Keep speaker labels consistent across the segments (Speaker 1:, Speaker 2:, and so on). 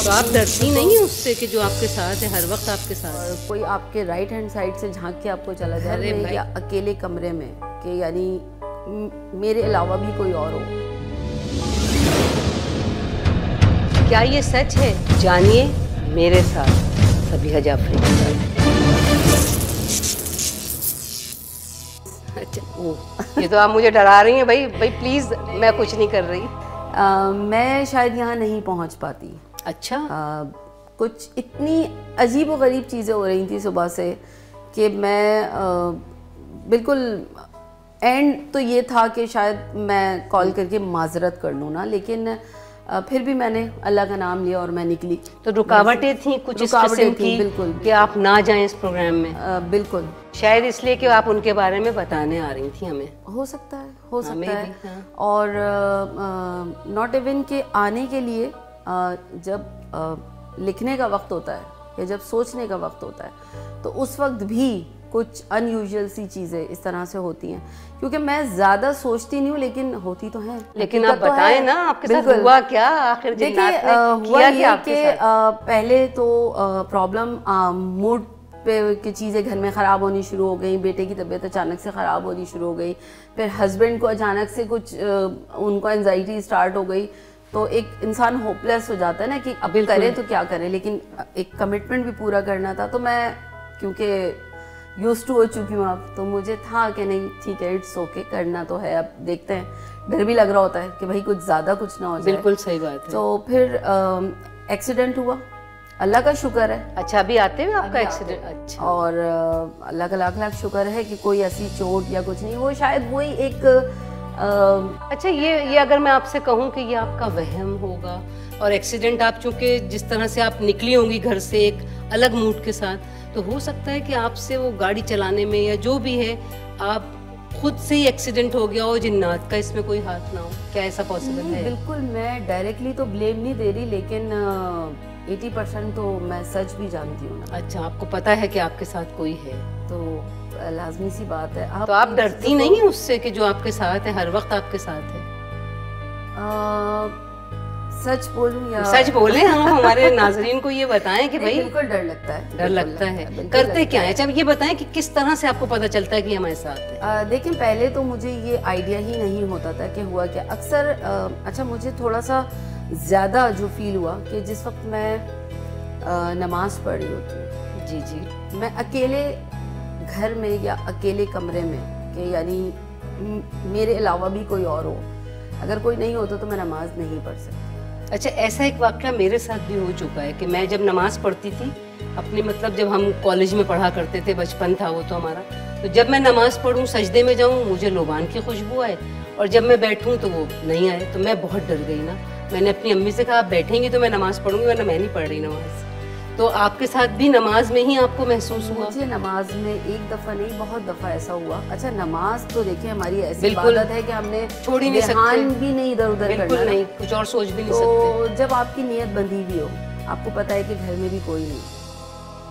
Speaker 1: تو آپ ڈرتی نہیں ہیں اس سے کہ جو آپ کے ساتھ ہے ہر وقت آپ کے ساتھ ہے؟
Speaker 2: کوئی آپ کے رائٹ ہینڈ سائڈ سے جھانک کے آپ کو چلا جائے یا اکیلے کمرے میں کہ یعنی میرے علاوہ بھی کوئی اور ہو.
Speaker 1: کیا یہ سچ ہے؟ جانیے میرے ساتھ صبیحہ جعفری کے ساتھ. اچھا یہ تو آپ مجھے ڈرا رہی ہیں. بھائی پلیز میں کچھ نہیں کر رہی.
Speaker 2: میں شاید یہاں نہیں پہنچ پاتی.
Speaker 1: اچھا
Speaker 2: کچھ اتنی عجیب و غریب چیزیں ہو رہی تھیں صبح سے کہ میں بالکل اینڈ تو یہ تھا کہ شاید میں کال کر کے معذرت کر لوں نا, لیکن پھر بھی میں نے اللہ کا نام لیا اور میں نکلی.
Speaker 1: تو رکاوٹیں تھیں کچھ اس قسم کی
Speaker 2: بالکل
Speaker 1: کہ آپ نہ جائیں اس پروگرام میں؟
Speaker 2: بالکل
Speaker 1: شاید اس لیے کہ آپ ان کے بارے میں بتانے آ رہی تھیں ہمیں.
Speaker 2: ہو سکتا ہے. اور ناٹ ایون کہ آنے کے لیے جب لکھنے کا وقت ہوتا ہے یا جب سوچنے کا وقت ہوتا ہے تو اس وقت بھی کچھ ان یوزول سی چیزیں اس طرح سے ہوتی ہیں, کیونکہ میں زیادہ سوچتی نہیں ہوں لیکن ہوتی تو ہیں.
Speaker 1: لیکن آپ بتائیں نا آپ کے ساتھ ہوا کیا آخر؟
Speaker 2: دیکھیے ہوا یہ کہ پہلے تو پرابلم موڈ پہ کی چیزیں گھر میں خراب ہونی شروع ہو گئی. بیٹے کی طبیعت اچانک سے خراب ہونی شروع ہو گئی. پھر ہسبینڈ کو اچانک سے کچھ ان کو انزائٹی اسٹارٹ ہو گئی. تو ایک انسان ہوپلیس ہو جاتا ہے نا کہ اب کرے تو کیا کرے, لیکن ایک کمٹمنٹ بھی پورا کرنا تھا. تو میں کیونکہ یوز ٹو ہو چکی ہوں اب, تو مجھے تھا کہ نہیں ٹھیک ہے اٹس اوکے, کرنا تو ہے. اب دیکھتے ہیں, ڈر بھی لگ رہا ہوتا ہے کہ بھائی کچھ زیادہ کچھ نہ ہو جائے.
Speaker 1: بالکل صحیح بات ہے.
Speaker 2: تو پھر ایکسیڈنٹ ہوا, اللہ کا شکر ہے.
Speaker 1: اچھا ابھی آتے ہوئے آپ کا ایکسیڈنٹ؟ اچھا.
Speaker 2: اور اللہ کا لاکھ لاکھ شکر ہے کہ کوئی ایسی چوٹ یا کچھ نہیں. وہ شاید وہی ایک
Speaker 1: اچھا یہ اگر میں آپ سے کہوں کہ یہ آپ کا وہم ہوگا اور ایکسیڈنٹ آپ چونکہ جس طرح سے آپ نکلی ہوں گی گھر سے ایک الگ موڈ کے ساتھ, تو ہو سکتا ہے کہ آپ سے وہ گاڑی چلانے میں یا جو بھی ہے آپ خود سے ہی ایکسیڈنٹ ہو گیا ہو, جنات کا اس میں کوئی ہاتھ نہ ہو. کیا ایسا پاسبل ہے؟
Speaker 2: بالکل میں ڈائریکٹلی تو بلیم نہیں دے رہی, لیکن 80% تو میں سچ بھی جانتی ہوں نا.
Speaker 1: اچھا آپ کو پتا ہے کہ آپ کے ساتھ کوئی ہے,
Speaker 2: تو لازمی سی بات ہے.
Speaker 1: تو آپ ڈرتی نہیں ہیں اس سے کہ جو آپ کے ساتھ ہے ہر وقت آپ کے ساتھ ہے؟
Speaker 2: سچ بولوں یا
Speaker 1: سچ بولیں, ہم ہمارے ناظرین کو یہ بتائیں کہ بھائی
Speaker 2: بالکل ڈر لگتا ہے.
Speaker 1: ڈر لگتا ہے. کرتے کیا ہے؟ اچھا یہ بتائیں کہ کس طرح سے آپ کو پتہ چلتا ہے کہ ہمارے ساتھ ہے؟
Speaker 2: دیکھیں پہلے تو مجھے یہ آئیڈیا ہی نہیں ہوتا تھا کہ ہوا کیا. اکثر اچھا مجھے تھوڑا سا زیادہ جو فیل ہوا کہ جس وقت میں نماز پڑھ رہی ہوتی ہوں,
Speaker 1: جی
Speaker 2: میں اکیلے گھر میں یا اکیلے کمرے میں کہ یعنی میرے علاوہ بھی کوئی اور ہو, اگر کوئی نہیں ہوتا تو میں نماز نہیں پڑھ سکتی.
Speaker 1: اچھا ایسا ایک واقعہ میرے ساتھ بھی ہو چکا ہے کہ میں جب نماز پڑھتی تھی اپنی, مطلب جب ہم کالج میں پڑھا کرتے تھے, بچپن تھا وہ تو ہمارا, تو جب میں نماز پڑھوں سجدے میں جاؤں مجھے لوبان کی خوشبو آئے, اور جب میں بیٹھوں تو وہ نہیں آئے. تو میں بہت ڈر گئی نا. میں نے اپنی امی سے کہا آپ بیٹھیں گی تو میں نماز پڑھوں گی, ورنہ میں نہیں پڑھ رہی نماز. تو آپ کے ساتھ بھی نماز میں ہی آپ کو محسوس ہوا؟
Speaker 2: مجھے نماز میں ایک دفعہ نہیں بہت دفعہ ایسا ہوا. اچھا نماز تو دیکھیں ہماری ایسی عبادت ہے کہ ہم نے
Speaker 1: چھوڑ ہی نہیں سکتے,
Speaker 2: دھیان بھی نہیں ادھر ادھر کرنا.
Speaker 1: بالکل نہیں, کچھ اور سوچ بھی نہیں سکتے.
Speaker 2: تو جب آپ کی نیت بندھی بھی ہو, آپ کو پتا ہے کہ گھر میں بھی کوئی نہیں,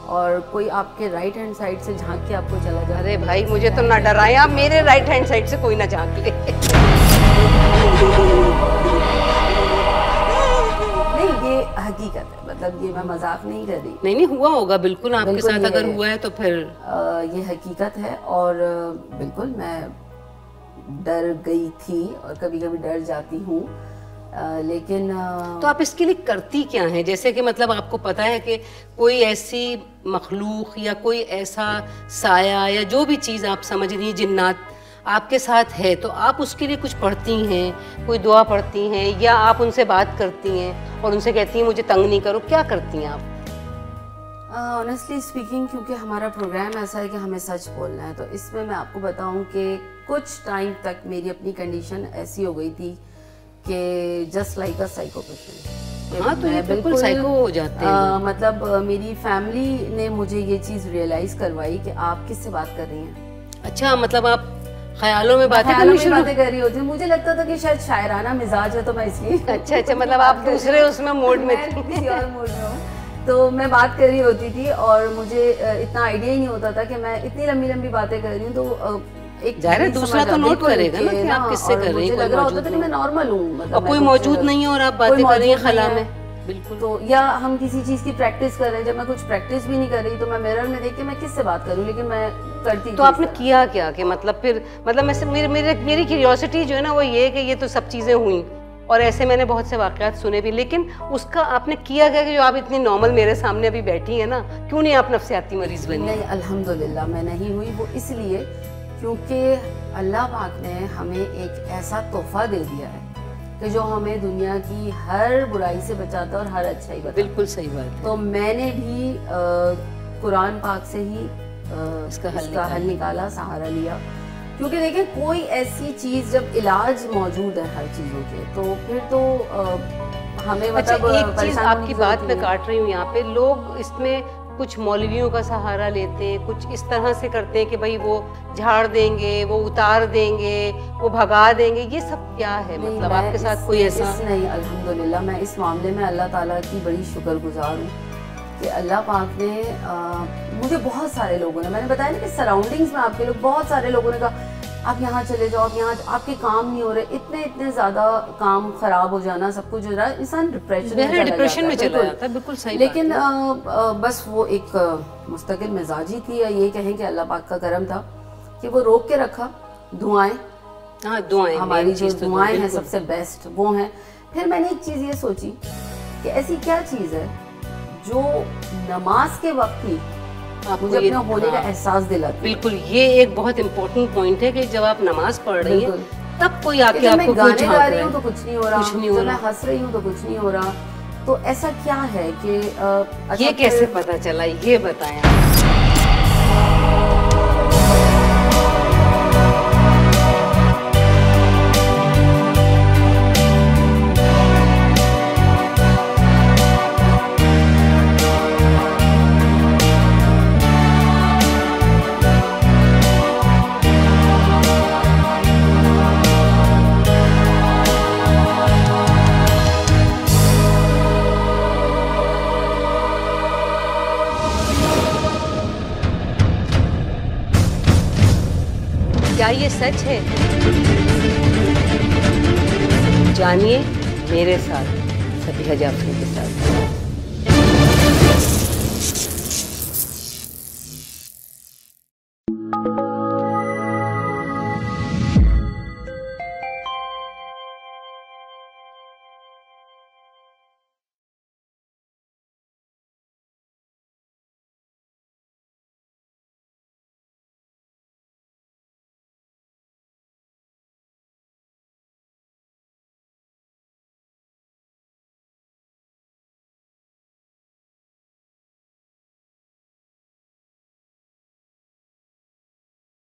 Speaker 2: اور کوئی آپ کے رائٹ ہینڈ سائڈ سے جھانک کے آپ کو چلا جائے.
Speaker 1: ارے بھائی مجھے تو نہ ڈرائیں آپ, میرے رائٹ ہینڈ سائڈ سے کوئی نہ جھانک لے.
Speaker 2: یہ حقیقت ہے, مطلب یہ میں مذاق نہیں کر رہی.
Speaker 1: نہیں ہوا ہوگا بالکل آپ کے ساتھ, اگر ہوا ہے تو پھر
Speaker 2: یہ حقیقت ہے. اور بالکل میں ڈر گئی تھی اور کبھی کبھی ڈر جاتی ہوں, لیکن
Speaker 1: تو آپ اس کے لیے کرتی کیا ہیں؟ جیسے کہ مطلب آپ کو پتا ہے کہ کوئی ایسی مخلوق یا کوئی ایسا سایہ یا جو بھی چیز آپ سمجھ رہی ہیں جنات آپ کے ساتھ ہے, تو آپ اس کے لیے کچھ پڑھتی ہیں, کوئی دعا پڑھتی ہیں, یا آپ ان سے بات کرتی ہیں اور ان سے کہتی ہیں مجھے تنگ نہیں کرو, کیا کرتی ہیں آپ؟
Speaker 2: آنیسٹلی اسپیکنگ, کیونکہ ہمارا پروگرام ایسا ہے کہ ہمیں سچ بولنا ہے, تو اس میں آپ کو بتاؤں کہ کچھ ٹائم تک میری اپنی کنڈیشن ایسی ہو گئی تھی کہ just like a psycho patient.
Speaker 1: ہاں تو یہ بالکل سائیکو ہو جاتے ہیں.
Speaker 2: مطلب میری فیملی نے مجھے یہ چیز ریئلائز کروائی کہ آپ کس سے بات کر رہی ہیں.
Speaker 1: اچھا مطلب آپ خیالوں میں باتیں
Speaker 2: کر رہی ہوتی. مجھے لگتا تھا کہ شاید شاعرانہ مزاج ہے تو میں اس لیے.
Speaker 1: اچھا مطلب آپ دوسرے اس میں موڈ میں
Speaker 2: کسی اور موڈ میں ہوں, تو میں بات کر رہی ہوتی تھی اور مجھے اتنا آئیڈیا ہی نہیں ہوتا تھا کہ میں اتنی لمبی لمبی باتیں کر رہی ہوں. تو ایک
Speaker 1: ظاہر ہے دوسرا تو نوٹ کرے گا نا کہ آپ کس سے کر رہی ہیں,
Speaker 2: لگ رہا ہوتا تھا کہ میں نارمل ہوں,
Speaker 1: کوئی موجود نہیں ہے اور آپ باتیں کر رہی ہیں خلا میں. بالکل.
Speaker 2: تو یا ہم کسی چیز کی پریکٹس کر رہے ہیں, جب میں کچھ پریکٹس بھی نہیں کر رہی تو میں میرر میں دیکھ کے میں کس سے بات کروں, لیکن میں کرتی.
Speaker 1: تو آپ نے کیا کیا کہ مطلب پھر مطلب میری کیوریوسٹی جو ہے نا وہ یہ ہے کہ یہ تو سب چیزیں ہوئیں اور ایسے میں نے بہت سے واقعات سنے بھی, لیکن اس کا آپ نے کیا کیا کہ جو آپ اتنی نارمل میرے سامنے ابھی بیٹھی ہیں نا, کیوں نہیں آپ نفسیاتی مریض بنی؟
Speaker 2: نہیں الحمدللہ میں نہیں ہوئی. وہ اس لیے کیونکہ اللہ پاک نے ہمیں ایک ایسا تحفہ دے دیا ہے کہ جو ہمیں دنیا کی ہر برائی سے بچاتا ہے اور ہر اچھائی بتاتا.
Speaker 1: بالکل صحیح بات ہے.
Speaker 2: تو میں نے بھی قرآن پاک سے ہی اس کا حل نکالا, سہارا لیا, کیونکہ دیکھیں کوئی ایسی چیز جب علاج موجود ہے ہر چیزوں کے تو پھر تو ہمیں مطلب
Speaker 1: ایک چیز آپ کی بات میں کاٹ رہی ہوں یہاں پہ, لوگ اس میں کچھ مولویوں کا سہارا لیتے ہیں, کچھ اس طرح سے کرتے ہیں کہ بھائی وہ جھاڑ دیں گے, وہ اتار دیں گے, وہ بھگا دیں گے, یہ سب کیا ہے مطلب آپ کے ساتھ کوئی ایسا؟
Speaker 2: نہیں الحمدللہ میں اس معاملے میں اللہ تعالیٰ کی بڑی شکر گزار ہوں کہ اللہ پاک نے مجھے بہت سارے لوگوں نے, میں نے بتایا نا کہ سراؤنڈنگز میں آپ کے لوگ بہت سارے لوگوں نے کہا آپ یہاں چلے جاؤ, آپ یہاں آپ کے کام نہیں ہو رہے, اتنے زیادہ کام خراب ہو جانا, سب کچھ ہو رہا ہے, انسان ڈپریشن میں چلا جاتا ہے. بالکل صحیح. لیکن بس وہ ایک مستقل مزاجی تھی, یا یہ کہیں کہ اللہ پاک کا کرم تھا کہ وہ روک کے رکھا. دعائیں ہماری جو دعائیں ہیں سب سے بیسٹ وہ ہیں. پھر میں نے ایک چیز یہ سوچی کہ ایسی کیا چیز ہے جو نماز کے وقت ہی مجھے اپنے ہونے کا احساس دلاتی.
Speaker 1: بالکل, یہ ایک بہت امپورٹنٹ پوائنٹ ہے کہ جب آپ نماز پڑھ رہی ہیں تب کوئی آ کے آپ کو
Speaker 2: گانے گا رہی ہوں تو کچھ نہیں ہو رہا, جب میں ہنس رہی ہوں تو کچھ نہیں ہو رہا. تو ایسا کیا ہے کہ
Speaker 1: یہ کیسے پتا چلا, یہ بتائیں. کیا یہ سچ ہے؟ جانیے میرے ساتھ, صبیحہ جعفری کے ساتھ.